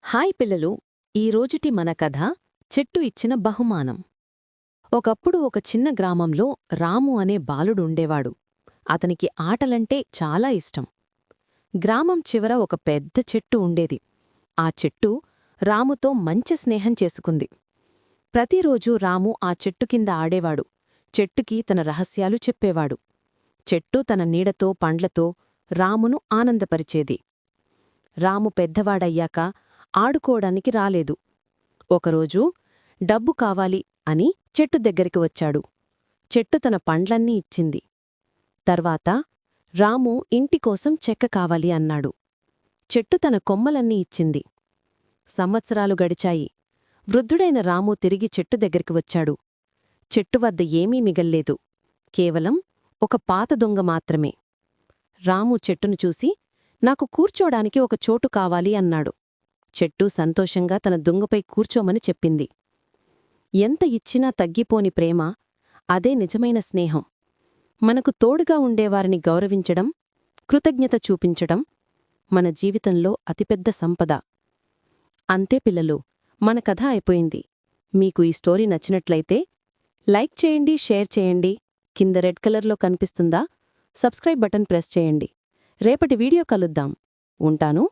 Hi పిల్లలు, ఈరోజుటి మన కథ చెట్టు ఇచ్చిన బహుమానం. ఒకప్పుడు ఒక చిన్న గ్రామంలో రాము అనే బాలుడుండేవాడు. అతనికి ఆటలంటే చాలా ఇష్టం. గ్రామం చివర ఒక పెద్ద చెట్టు ఉండేది. ఆ చెట్టు రాముతో మంచి స్నేహం చేసుకుంది. ప్రతిరోజూ రాము ఆ చెట్టు కింద ఆడేవాడు. చెట్టుకి తన రహస్యాలు చెప్పేవాడు. చెట్టు తన నీడతో పండ్లతో రామును ఆనందపరిచేది. రాము పెద్దవాడయ్యాక ఆడుకోవడానికి రాలేదు. ఒకరోజు డబ్బు కావాలి అని చెట్టు దగ్గరికి వచ్చాడు. చెట్టు తన పండ్లన్నీ ఇచ్చింది. తర్వాత రాము ఇంటికోసం చెక్క కావాలి అన్నాడు. చెట్టు తన కొమ్మలన్నీ ఇచ్చింది. సంవత్సరాలు గడిచాయి. వృద్ధుడైన రాము తిరిగి చెట్టు దగ్గరికి వచ్చాడు. చెట్టు వద్ద ఏమీ మిగల్లేదు. కేవలం ఒక పాత దొంగ మాత్రమే. రాము చెట్టును చూసి, నాకు కూర్చోడానికి ఒక చోటు కావాలి అన్నాడు. చెట్టు సంతోషంగా తన దుంగపై కూర్చోమని చెప్పింది. ఎంత ఇచ్చినా తగ్గిపోని ప్రేమ, అదే నిజమైన స్నేహం. మనకు తోడుగా ఉండేవారిని గౌరవించడం, కృతజ్ఞత చూపించడం మన జీవితంలో అతిపెద్ద సంపద. అంతే పిల్లలు, మన కథ అయిపోయింది. మీకు ఈ స్టోరీ నచ్చినట్లయితే లైక్ చేయండి, షేర్ చేయండి. కింద రెడ్ కలర్లో కనిపిస్తుందా సబ్స్క్రైబ్ బటన్ ప్రెస్ చేయండి. రేపటి వీడియో కలుద్దాం. ఉంటాను.